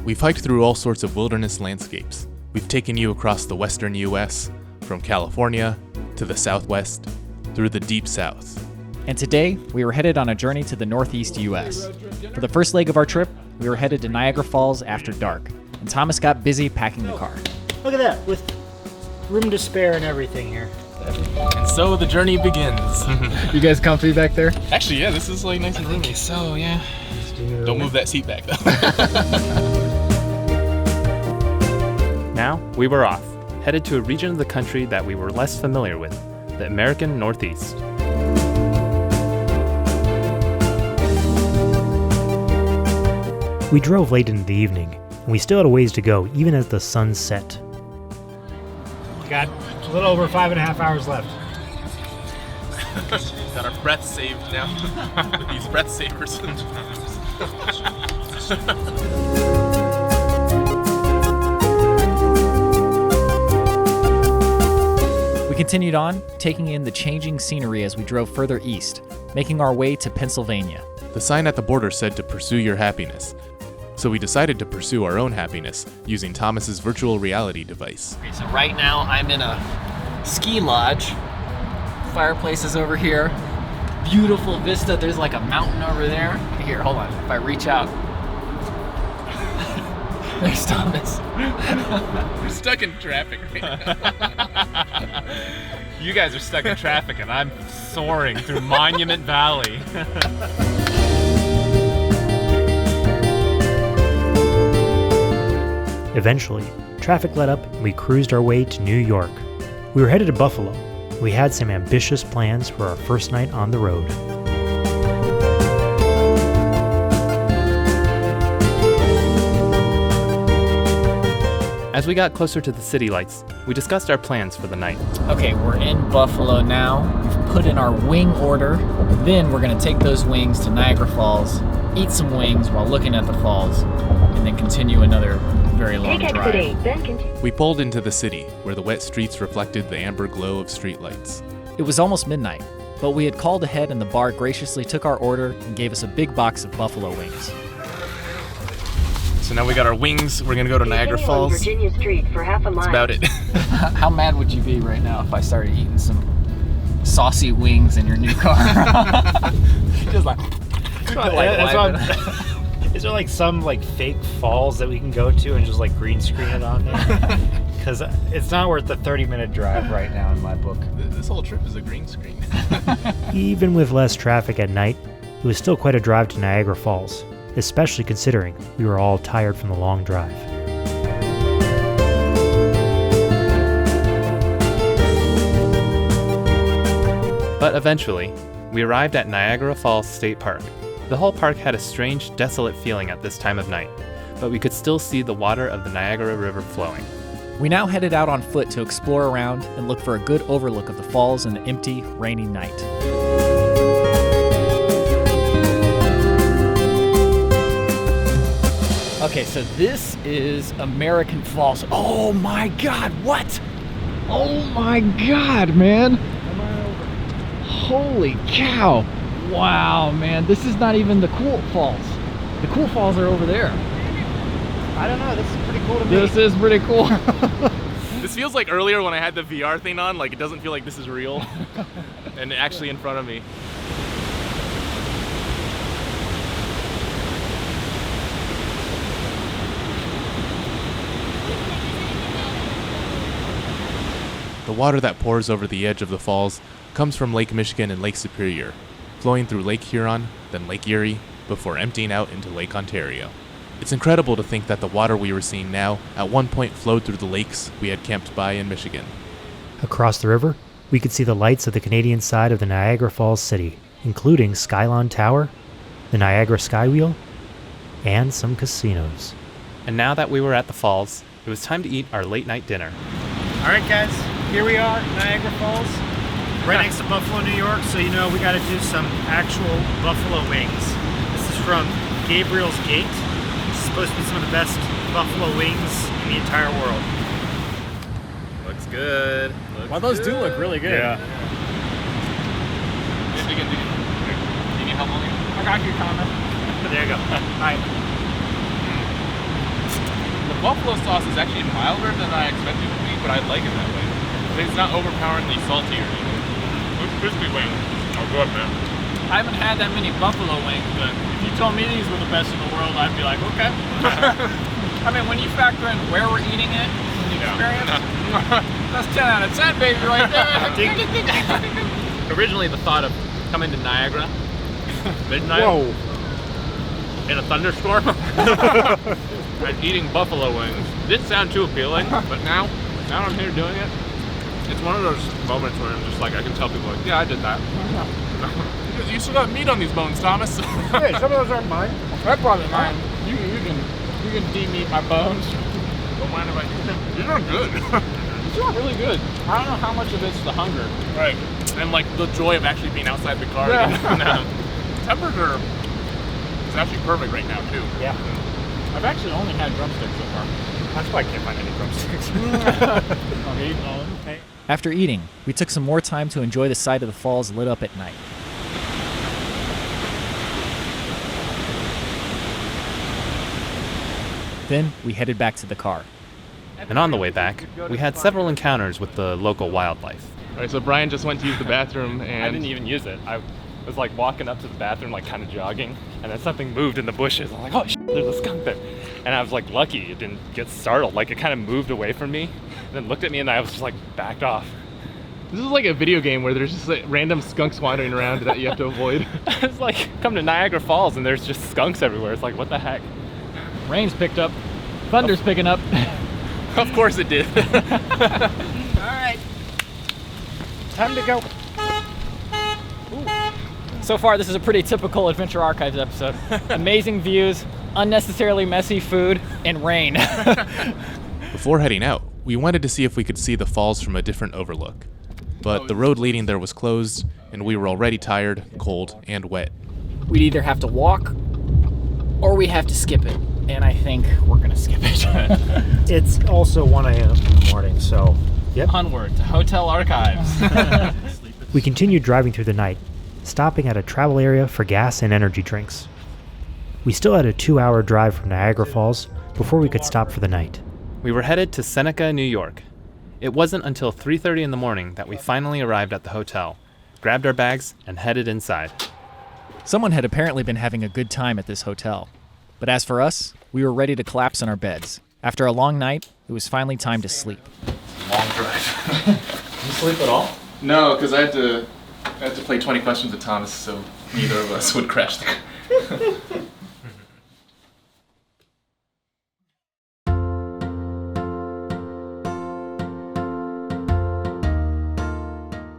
We've hiked through all sorts of wilderness landscapes. We've taken you across the western U.S., from California to the Southwest, through the Deep South. And today, we were headed on a journey to the Northeast U.S. For the first leg of our trip, we were headed to Niagara Falls after dark, and Thomas got busy packing the car. Look at that, with room to spare and everything here. And so the journey begins. You guys comfy back there? Actually, yeah, this is like nice and roomy, so yeah. Don't move that seat back though. Now, we were off, headed to a region of the country that we were less familiar with, the American Northeast. We drove late into the evening, and we still had a ways to go even as the sun set. Got a little over 5.5 hours left. Got our breath saved now with these breath savers. We continued on, taking in the changing scenery as we drove further east, making our way to Pennsylvania. The sign at the border said to pursue your happiness. So we decided to pursue our own happiness using Thomas's virtual reality device. Okay, so right now I'm in a ski lodge. Fireplace is over here. Beautiful vista. There's like a mountain over there. Here, hold on. If I reach out. There's Thomas. We're stuck in traffic right now. You guys are stuck in traffic and I'm soaring through Monument Valley. Eventually, traffic let up and we cruised our way to New York. We were headed to Buffalo. We had some ambitious plans for our first night on the road. As we got closer to the city lights, we discussed our plans for the night. Okay, we're in Buffalo now. We've put in our wing order. Then we're gonna take those wings to Niagara Falls, eat some wings while looking at the falls, and then continue another very long drive. We pulled into the city, where the wet streets reflected the amber glow of streetlights. It was almost midnight, but we had called ahead and the bar graciously took our order and gave us a big box of buffalo wings. So now we got our wings. We're gonna go to Niagara Falls. Virginia Street for half a mile. That's about it. How mad would you be right now if I started eating some saucy wings in your new car? Just like Is there like some like fake falls that we can go to and just like green screen it on there? Because it's not worth the 30-minute drive right now in my book. This whole trip is a green screen. Even with less traffic at night, it was still quite a drive to Niagara Falls, especially considering we were all tired from the long drive. But eventually, we arrived at Niagara Falls State Park. The whole park had a strange, desolate feeling at this time of night, but we could still see the water of the Niagara River flowing. We now headed out on foot to explore around and look for a good overlook of the falls in the empty, rainy night. Okay, so this is American Falls. Oh my God, what? Oh my God, man. Holy cow. Wow, man, this is not even the cool falls. The cool falls are over there. I don't know, this is pretty cool to me. This is pretty cool. This feels like earlier when I had the VR thing on, like it doesn't feel like this is real. And actually in front of me. The water that pours over the edge of the falls comes from Lake Michigan and Lake Superior, flowing through Lake Huron, then Lake Erie, before emptying out into Lake Ontario. It's incredible to think that the water we were seeing now at one point flowed through the lakes we had camped by in Michigan. Across the river, we could see the lights of the Canadian side of the Niagara Falls city, including Skylon Tower, the Niagara Skywheel, and some casinos. And now that we were at the falls, it was time to eat our late night dinner. All right, guys, here we are, Niagara Falls, right next to Buffalo, New York, so you know we got to do some actual buffalo wings. This is from Gabriel's Gate. It's supposed to be some of the best buffalo wings in the entire world. Looks good. Well, those do look really good. Yeah. Do you need help on me? I got you, Thomas. There you go. All right. buffalo sauce is actually milder than I expected it to be, but I like it that way. It's not overpoweringly salty or anything. Those crispy wings are good, man. I haven't had that many buffalo wings, but if you told me these were the best in the world, I'd be like, okay. I mean, when you factor in where we're eating it, the experience, that's 10 out of 10, baby, right there. Originally, the thought of coming to Niagara midnight in a thunderstorm and eating buffalo wings didn't sound too appealing, but now I'm here doing it. It's one of those moments where I'm just like, I can tell people, like, yeah, I did that. You still got meat on these bones, Thomas. Hey, some of those aren't mine. That's probably mine. You can de-meat my bones. Don't mind if I do them. These are good. These are really good. I don't know how much of it's the hunger. Right. And like the joy of actually being outside the car. Yeah. Temperature is actually perfect right now too. Yeah. I've actually only had drumsticks so far. That's why I can't find any drumsticks. Okay. After eating, we took some more time to enjoy the sight of the falls lit up at night. Then we headed back to the car. And on the way back, we had several encounters with the local wildlife. All right, so Brian just went to use the bathroom and I didn't even use it. I was like walking up to the bathroom, like kind of jogging, and then something moved in the bushes. I'm like, oh shit, there's a skunk there. And I was like lucky it didn't get startled. Like it kind of moved away from me, and then looked at me, and I was just like backed off. This is like a video game where there's just like random skunks wandering around that you have to avoid. It's like come to Niagara Falls and there's just skunks everywhere. It's like, what the heck? Rain's picked up. Thunder's picking up. Of course it did. Alright. Time to go. So far, this is a pretty typical Adventure Archives episode. Amazing views, unnecessarily messy food, and rain. Before heading out, we wanted to see if we could see the falls from a different overlook. But the road leading there was closed, and we were already tired, cold, and wet. We'd either have to walk, or we have to skip it. And I think we're gonna skip it. It's also 1 a.m. in the morning, so yep. Onward to Hotel Archives. We continued driving through the night, stopping at a travel area for gas and energy drinks. We still had a 2-hour drive from Niagara Falls before we could stop for the night. We were headed to Seneca, New York. It wasn't until 3:30 in the morning that we finally arrived at the hotel, grabbed our bags, and headed inside. Someone had apparently been having a good time at this hotel. But as for us, we were ready to collapse in our beds. After a long night, it was finally time to sleep. Long drive. Did you sleep at all? No, because I had to play 20 questions with Thomas, so neither of us would crash the car.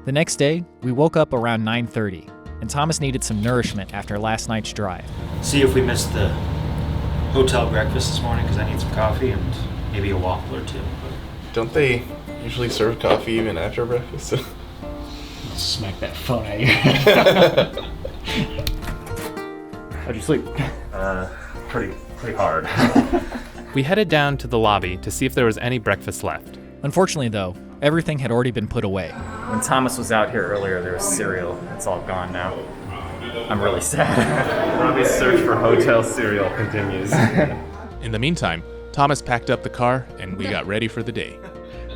The next day, we woke up around 9:30, and Thomas needed some nourishment after last night's drive. See if we missed the hotel breakfast this morning, because I need some coffee and maybe a waffle or two. Don't they usually serve coffee even after breakfast? Smack that phone out of your head. How'd you sleep? Pretty hard. We headed down to the lobby to see if there was any breakfast left. Unfortunately, though, everything had already been put away. When Thomas was out here earlier, there was cereal. It's all gone now. I'm really sad. Robbie's search for hotel cereal continues. In the meantime, Thomas packed up the car and we got ready for the day.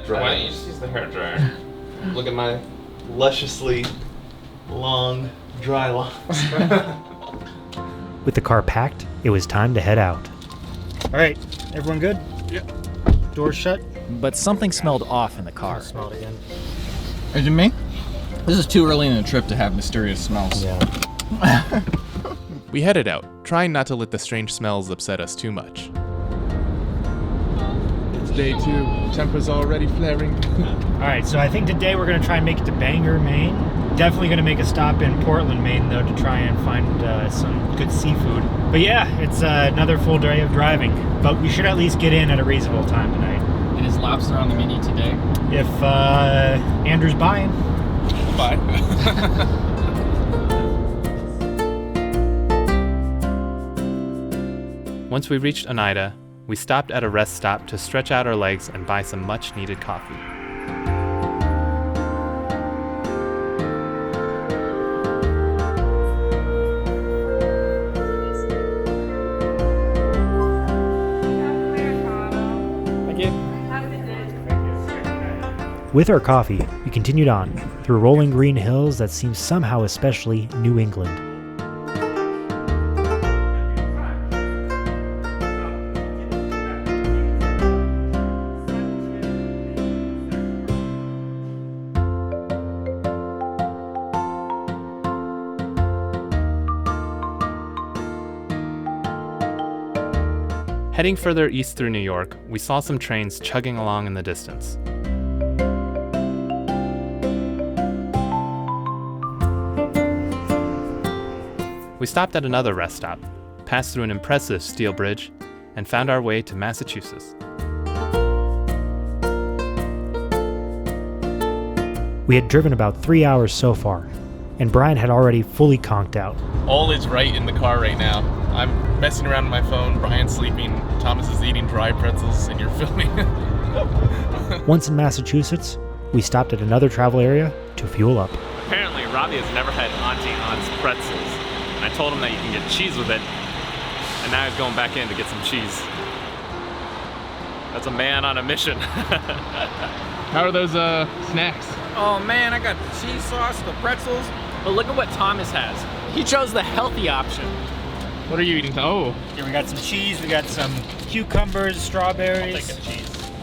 Why don't you just use the hairdryer? Look at my lusciously long, dry locks. With the car packed, it was time to head out. All right, everyone good? Yep. Doors shut? But something smelled off in the car. Smell it again. Is it me? This is too early in the trip to have mysterious smells. Yeah. We headed out, trying not to let the strange smells upset us too much. It's day 2. Temper's already flaring. All right, so I think today we're going to try and make it to Bangor, Maine. Definitely going to make a stop in Portland, Maine, though, to try and find some good seafood. But yeah, it's another full day of driving. But we should at least get in at a reasonable time tonight. And is lobster on the menu today? If Andrew's buying. Bye. Once we reached Oneida, we stopped at a rest stop to stretch out our legs and buy some much-needed coffee. With our coffee, we continued on through rolling green hills that seemed somehow especially New England. Heading further east through New York, we saw some trains chugging along in the distance. We stopped at another rest stop, passed through an impressive steel bridge, and found our way to Massachusetts. We had driven about 3 hours so far, and Brian had already fully conked out. All is right in the car right now. I'm messing around with my phone, Brian's sleeping, Thomas is eating dry pretzels, and you're filming. Once in Massachusetts, we stopped at another travel area to fuel up. Apparently, Robbie has never had Auntie Anne's pretzels. And I told him that you can get cheese with it. And now he's going back in to get some cheese. That's a man on a mission. How are those snacks? Oh man, I got the cheese sauce, the pretzels. But look at what Thomas has. He chose the healthy option. What are you eating? Oh, Here we got some cheese, we got some cucumbers, strawberries.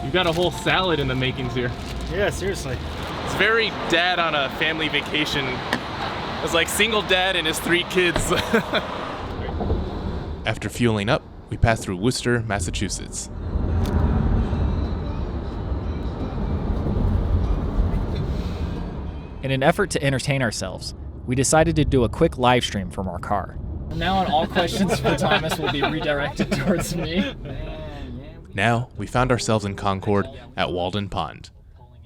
you've got a whole salad in the makings here. Yeah, seriously. It's very dad on a family vacation. It's like single dad and his 3 kids. After fueling up, we passed through Worcester, Massachusetts. In an effort to entertain ourselves, we decided to do a quick live stream from our car. Now on all questions for Thomas will be redirected towards me. Now, we found ourselves in Concord at Walden Pond.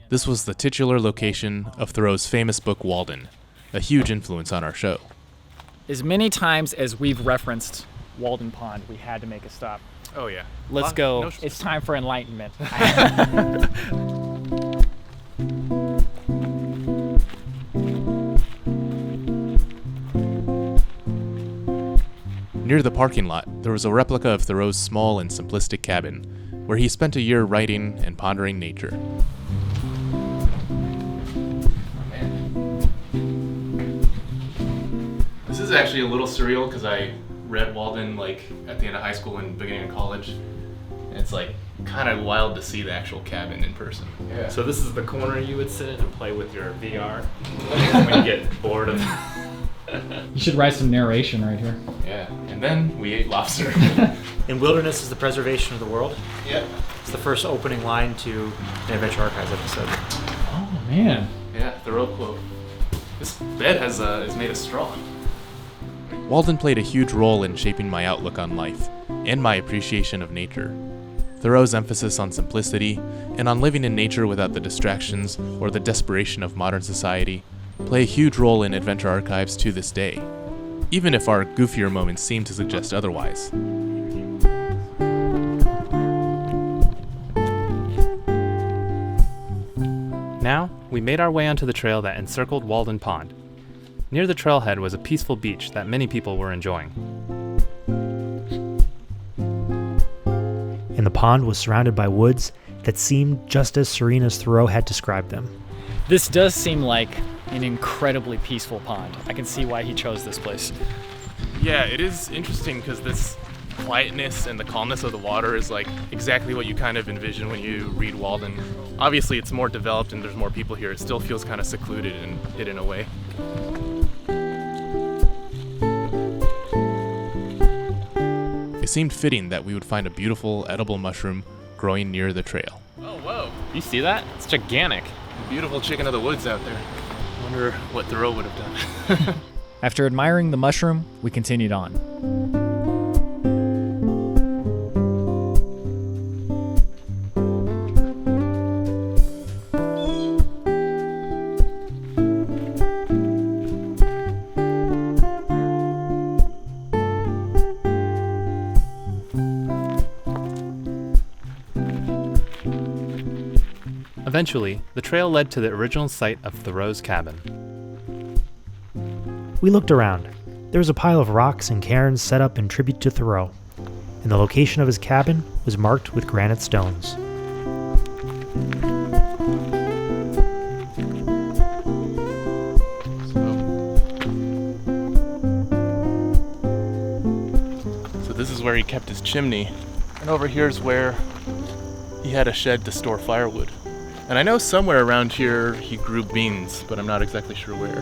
This was the titular location of Thoreau's famous book Walden, a huge influence on our show. As many times as we've referenced Walden Pond, we had to make a stop. Oh yeah. Let's go. It's time for enlightenment. Near the parking lot, there was a replica of Thoreau's small and simplistic cabin, where he spent a year writing and pondering nature. This is actually a little surreal because I read Walden like at the end of high school and beginning of college. And it's like kind of wild to see the actual cabin in person. Yeah. So this is the corner you would sit in and play with your VR when you get bored of You should write some narration right here. Yeah, and then we ate lobster. In wilderness is the preservation of the world. Yeah. It's the first opening line to an Adventure Archives episode. Oh man. Yeah, Thoreau quote. This bed is made of straw. Walden played a huge role in shaping my outlook on life and my appreciation of nature. Thoreau's emphasis on simplicity and on living in nature without the distractions or the desperation of modern society play a huge role in Adventure Archives to this day, even if our goofier moments seem to suggest otherwise. Now, we made our way onto the trail that encircled Walden Pond. Near the trailhead was a peaceful beach that many people were enjoying. And the pond was surrounded by woods that seemed just as serene as Thoreau had described them. This does seem like an incredibly peaceful pond. I can see why he chose this place. Yeah, it is interesting because this quietness and the calmness of the water is like exactly what you kind of envision when you read Walden. Obviously, it's more developed and there's more people here. It still feels kind of secluded and hidden away. It seemed fitting that we would find a beautiful edible mushroom growing near the trail. Oh, whoa. You see that? It's gigantic. Beautiful chicken of the woods out there. Wonder what Thoreau would have done. After admiring the mushroom, we continued on. Eventually, the trail led to the original site of Thoreau's cabin. We looked around. There was a pile of rocks and cairns set up in tribute to Thoreau, and the location of his cabin was marked with granite stones. he kept his chimney. And over here's where he had a shed to store firewood. And I know somewhere around here he grew beans, but I'm not exactly sure where.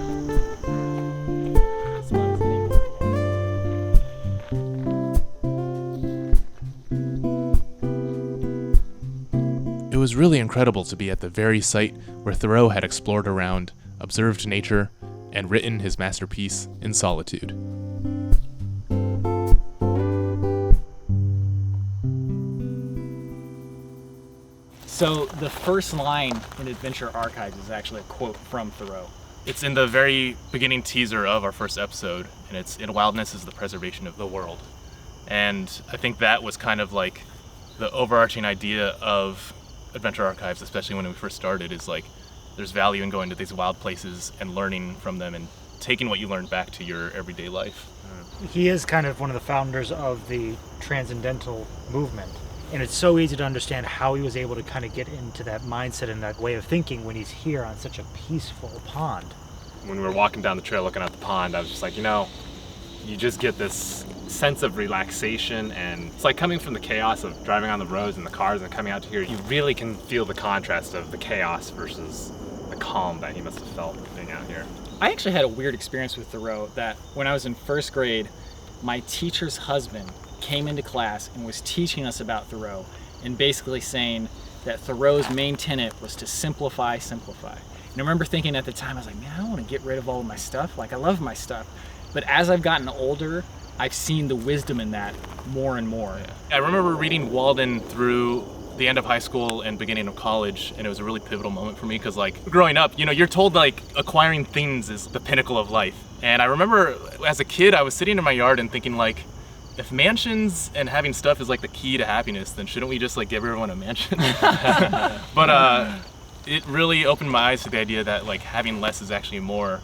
It was really incredible to be at the very site where Thoreau had explored around, observed nature, and written his masterpiece in solitude. So the first line in Adventure Archives is actually a quote from Thoreau. It's in the very beginning teaser of our first episode, and it's "In wildness is the preservation of the world." And I think that was kind of like the overarching idea of Adventure Archives, especially when we first started, is like there's value in going to these wild places and learning from them and taking what you learned back to your everyday life. He is kind of one of the founders of the transcendental movement. And it's so easy to understand how he was able to kind of get into that mindset and that way of thinking when he's here on such a peaceful pond. When we were walking down the trail looking at the pond, I was just like, you just get this sense of relaxation, and it's like coming from the chaos of driving on the roads and the cars and coming out to here, you really can feel the contrast of the chaos versus the calm that he must have felt being out here. I actually had a weird experience with Thoreau that when I was in first grade, my teacher's husband came into class and was teaching us about Thoreau and basically saying that Thoreau's main tenet was to simplify. And I remember thinking at the time, I was like, man, I don't want to get rid of all of my stuff. Like, I love my stuff. But as I've gotten older, I've seen the wisdom in that more and more. I remember reading Walden through the end of high school and beginning of college, and it was a really pivotal moment for me because, like, growing up, you're told, like, acquiring things is the pinnacle of life. And I remember as a kid, I was sitting in my yard and thinking, like, if mansions and having stuff is like the key to happiness, then shouldn't we just like give everyone a mansion? But it really opened my eyes to the idea that like having less is actually more,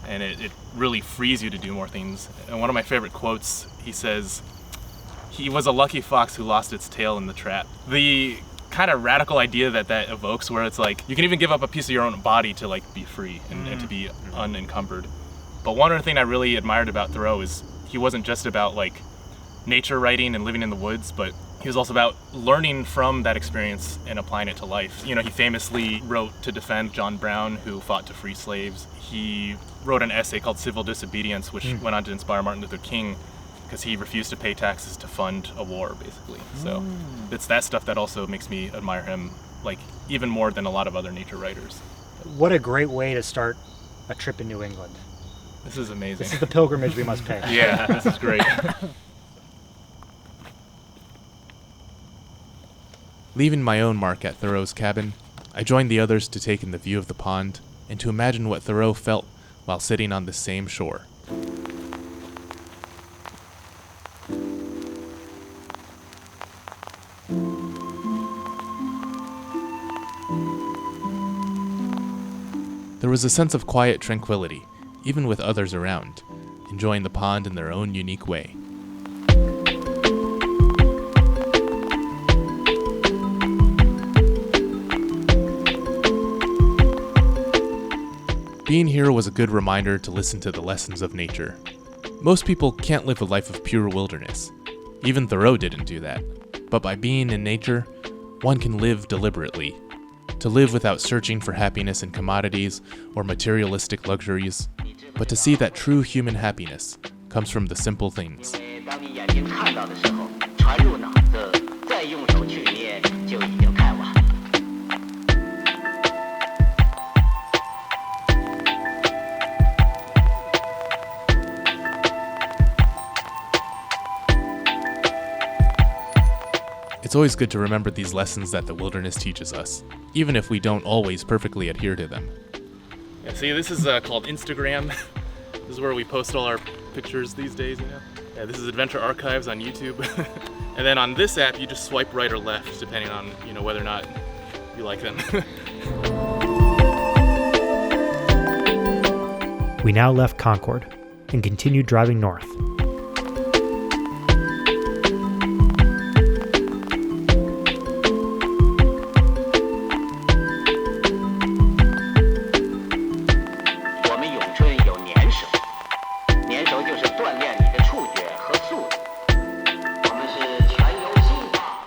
and it really frees you to do more things. And one of my favorite quotes, he says, "He was a lucky fox who lost its tail in the trap." The kind of radical idea that evokes, where it's like you can even give up a piece of your own body to like be free and to be unencumbered. But one other thing I really admired about Thoreau is he wasn't just about like nature writing and living in the woods, but he was also about learning from that experience and applying it to life. He famously wrote to defend John Brown, who fought to free slaves. He wrote an essay called Civil Disobedience, which went on to inspire Martin Luther King because he refused to pay taxes to fund a war, basically. So it's that stuff that also makes me admire him, like even more than a lot of other nature writers. What a great way to start a trip in New England. This is amazing. This is the pilgrimage we must pay. Yeah, this is great. Leaving my own mark at Thoreau's cabin, I joined the others to take in the view of the pond and to imagine what Thoreau felt while sitting on the same shore. There was a sense of quiet tranquility, even with others around, enjoying the pond in their own unique way. Being here was a good reminder to listen to the lessons of nature. Most people can't live a life of pure wilderness. Even Thoreau didn't do that. But by being in nature, one can live deliberately. To live without searching for happiness in commodities or materialistic luxuries, but to see that true human happiness comes from the simple things. It's always good to remember these lessons that the wilderness teaches us, even if we don't always perfectly adhere to them. Yeah, see, this is called Instagram. This is where we post all our pictures these days, Yeah, this is Adventure Archives on YouTube. And then on this app, you just swipe right or left, depending on, whether or not you like them. We now left Concord and continued driving north.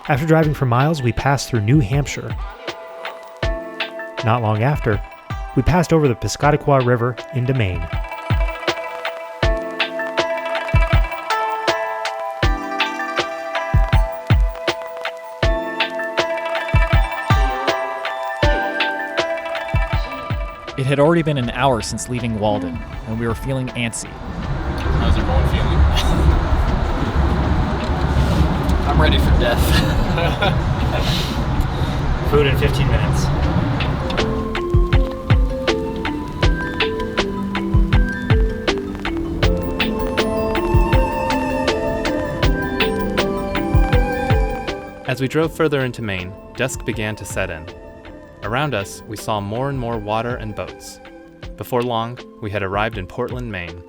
After driving for miles, we passed through New Hampshire. Not long after, we passed over the Piscataqua River into Maine. It had already been an hour since leaving Walden, and we were feeling antsy. How's everyone feeling? I'm ready for death. Food in 15 minutes. As we drove further into Maine, dusk began to set in. Around us, we saw more and more water and boats. Before long, we had arrived in Portland, Maine.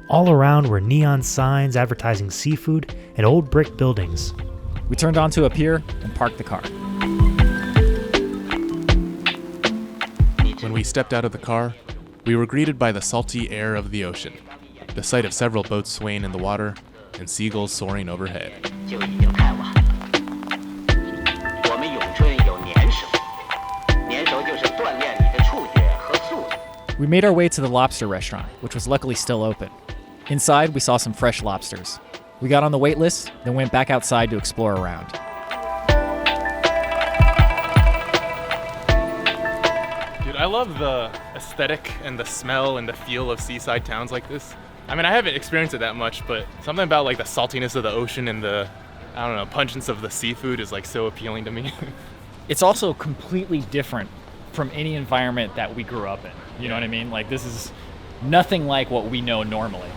All around were neon signs advertising seafood and old brick buildings. We turned onto a pier and parked the car. When we stepped out of the car, we were greeted by the salty air of the ocean, the sight of several boats swaying in the water, and seagulls soaring overhead. We made our way to the lobster restaurant, which was luckily still open. Inside, we saw some fresh lobsters. We got on the wait list, then went back outside to explore around. Dude, I love the aesthetic and the smell and the feel of seaside towns like this. I mean, I haven't experienced it that much, but something about like the saltiness of the ocean and the, I don't know, pungence of the seafood is like so appealing to me. It's also completely different from any environment that we grew up in. You know what I mean? Like, this is nothing like what we know normally.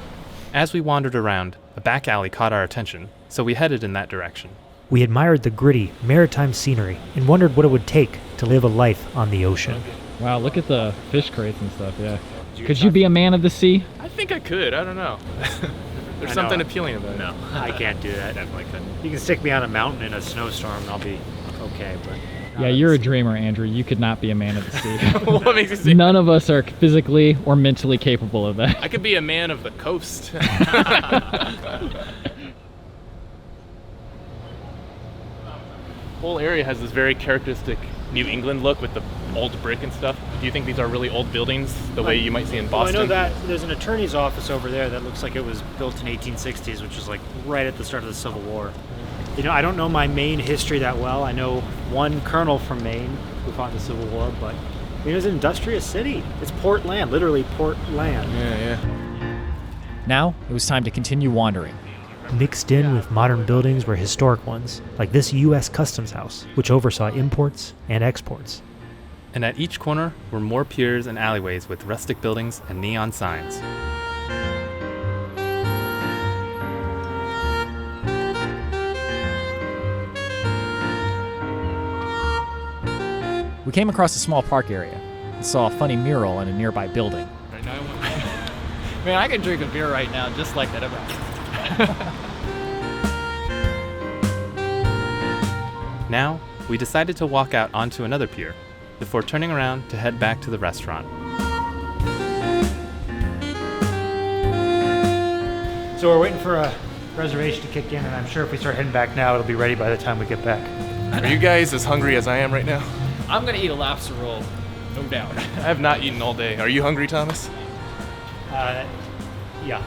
As we wandered around, a back alley caught our attention, so we headed in that direction. We admired the gritty, maritime scenery and wondered what it would take to live a life on the ocean. Wow, look at the fish crates and stuff, yeah. Could you be a man of the sea? I think I could, I don't know. There's something appealing about it. No, I can't do that. Definitely couldn't. You can stick me on a mountain in a snowstorm and I'll be okay, but... Yeah, you're a dreamer, Andrew. You could not be a man of the sea. What makes you say None of us are physically or mentally capable of that. I could be a man of the coast. Whole area has this very characteristic New England look with the old brick and stuff. Do you think these are really old buildings, the way you might see in Boston? Well, I know that there's an attorney's office over there that looks like it was built in 1860s, which was like right at the start of the Civil War. You know, I don't know my Maine history that well. I know one colonel from Maine who fought in the Civil War, but it was an industrious city. It's port land, literally port land. Yeah. Now, it was time to continue wandering. Mixed in with modern buildings were historic ones, like this U.S. Customs House, which oversaw imports and exports. And at each corner were more piers and alleyways with rustic buildings and neon signs. We came across a small park area and saw a funny mural in a nearby building. Right now, Man, I could drink a beer right now just like that. Now, we decided to walk out onto another pier before turning around to head back to the restaurant. So we're waiting for a reservation to kick in, and I'm sure if we start heading back now, it'll be ready by the time we get back. are you guys as hungry as I am right now? I'm gonna eat a lobster roll, no doubt. I have not eaten all day. Are you hungry, Thomas? Yeah.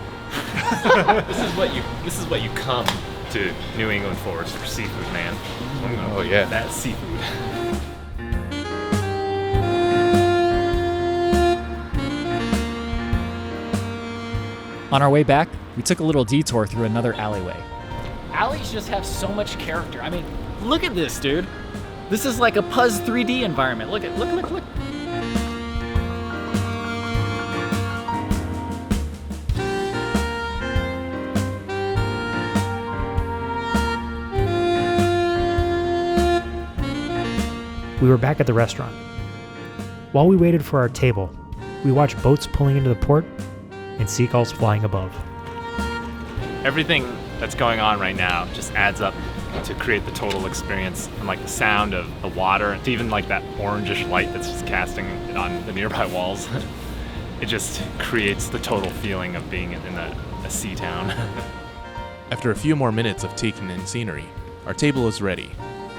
This is what you come to New England for, is for seafood, man. Oh yeah. That's seafood. On our way back, we took a little detour through another alleyway. Alleys just have so much character. I mean, look at this, dude. This is like a Puzz 3D environment. Look. We were back at the restaurant. While we waited for our table, we watched boats pulling into the port and seagulls flying above. Everything that's going on right now just adds up to create the total experience, and like the sound of the water, and even like that orangish light that's just casting on the nearby walls. It just creates the total feeling of being in a sea town. After a few more minutes of taking in scenery, Our table was ready.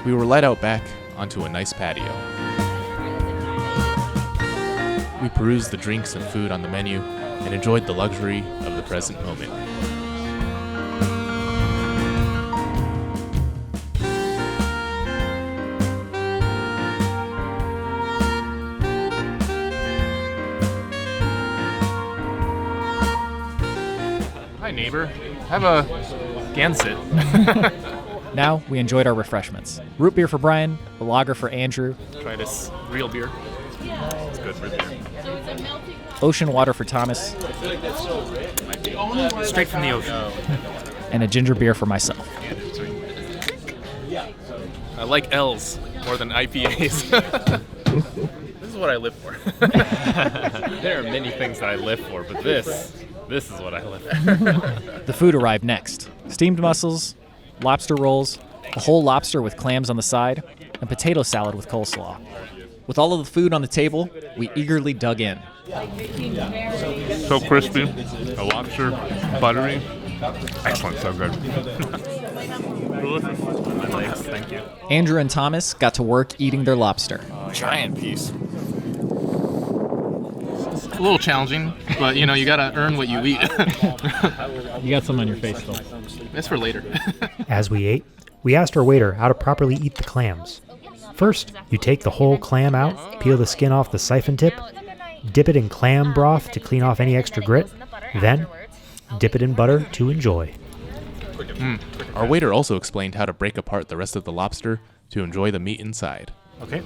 We were led out back onto a nice patio. We perused the drinks and food on the menu and enjoyed the luxury of the present moment. Hi, neighbor. Have a Gansett. Now we enjoyed our refreshments. Root beer for Brian, a lager for Andrew, Try this real beer. It's good root beer. ocean water for Thomas, Straight from the ocean. and a ginger beer for myself. I like L's more than IPAs. This is what I live for. There are many things that I live for, but this is what I live for. The food arrived next. Steamed mussels, lobster rolls, a whole lobster with clams on the side, and potato salad with coleslaw. With all of the food on the table, we eagerly dug in. So crispy, a lobster, buttery. Excellent, so good. Delicious. My legs, thank you. Andrew and Thomas got to work eating their lobster. Giant piece. A little challenging, but you gotta earn what you eat. You got some on your face, though. That's for later. As we ate, we asked our waiter how to properly eat the clams. First, you take the whole clam out, peel the skin off the siphon tip, dip it in clam broth to clean off any extra grit, then dip it in butter to enjoy. Our waiter also explained how to break apart the rest of the lobster to enjoy the meat inside. Okay.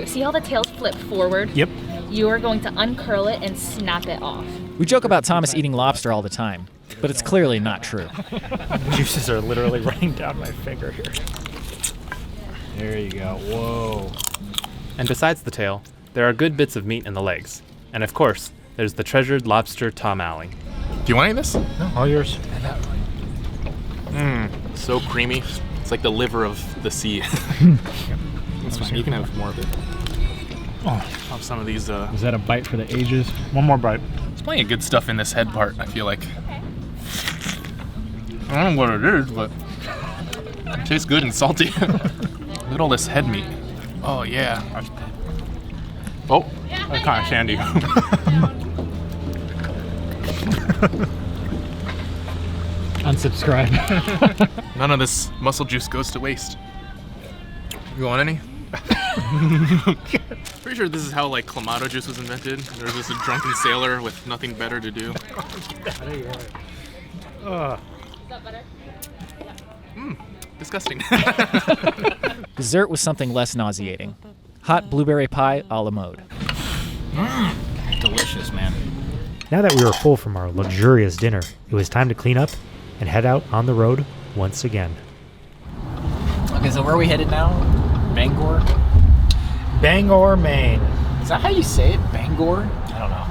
See how the tails flip forward? Yep. You are going to uncurl it and snap it off. We joke about Thomas eating lobster all the time, but it's clearly not true. Juices are literally running down my finger here. There you go. Whoa. And besides the tail, there are good bits of meat in the legs. And of course, there's the treasured lobster Tom Alley. Do you want any of this? No, all yours. So creamy. It's like the liver of the sea. That's fine. You can have more of it. Oh, Have some of these. is that a bite for the ages? One more bite. There's plenty of good stuff in this head part, I feel like. I don't know what it is, but it tastes good and salty. Look at all this head meat. Oh, yeah. Oh, that's kind of sandy. Unsubscribe. None of this muscle juice goes to waste. You want any? Pretty sure this is how Clamato juice was invented. There was just a drunken sailor with nothing better to do. Disgusting. Dessert was something less nauseating. Hot blueberry pie a la mode. Delicious, man. Now that we were full from our luxurious dinner, it was time to clean up and head out on the road once again. Okay, so where are we headed now? Bangor? Bangor, Maine. Is that how you say it? Bangor? I don't know.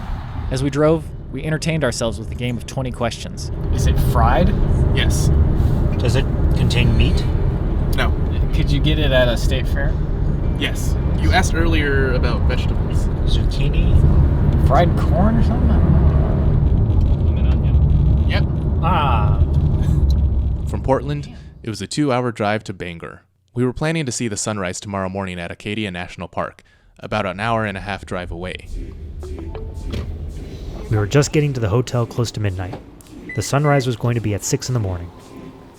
As we drove, we entertained ourselves with a game of 20 questions. Is it fried? Yes. Does it contain meat? No. Could you get it at a state fair? Yes. You asked earlier about vegetables. Zucchini? Fried corn or something? I don't know. Yep. Ah. From Portland, it was a 2-hour drive to Bangor. We were planning to see the sunrise tomorrow morning at Acadia National Park, about an hour and a half drive away. We were just getting to the hotel close to midnight. The sunrise was going to be at 6 in the morning.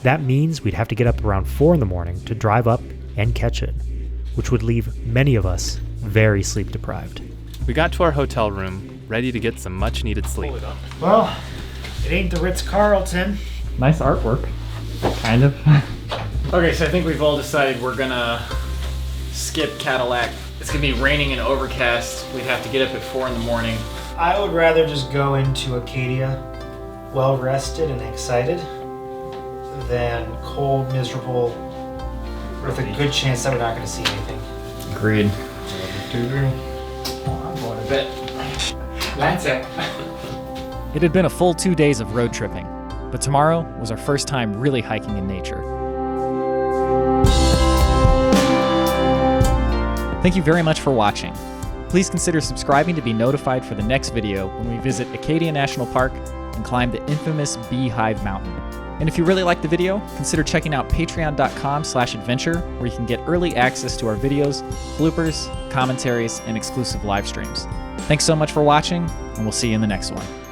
That means we'd have to get up around 4 in the morning to drive up and catch it, which would leave many of us very sleep deprived. We got to our hotel room, ready to get some much needed sleep. Well, it ain't the Ritz-Carlton. Nice artwork. Kind of. Okay, so I think we've all decided we're gonna skip Cadillac. It's gonna be raining and overcast. We'd have to get up at 4 in the morning. I would rather just go into Acadia well rested and excited than cold, miserable, with a good chance that we're not going to see anything. Agreed. I'm going to bed. That's it. It had been a full 2 days of road tripping, but tomorrow was our first time really hiking in nature. Thank you very much for watching. Please consider subscribing to be notified for the next video when we visit Acadia National Park and climb the infamous Beehive Mountain. And if you really like the video, consider checking out patreon.com/adventure, where you can get early access to our videos, bloopers, commentaries, and exclusive live streams. Thanks so much for watching, and we'll see you in the next one.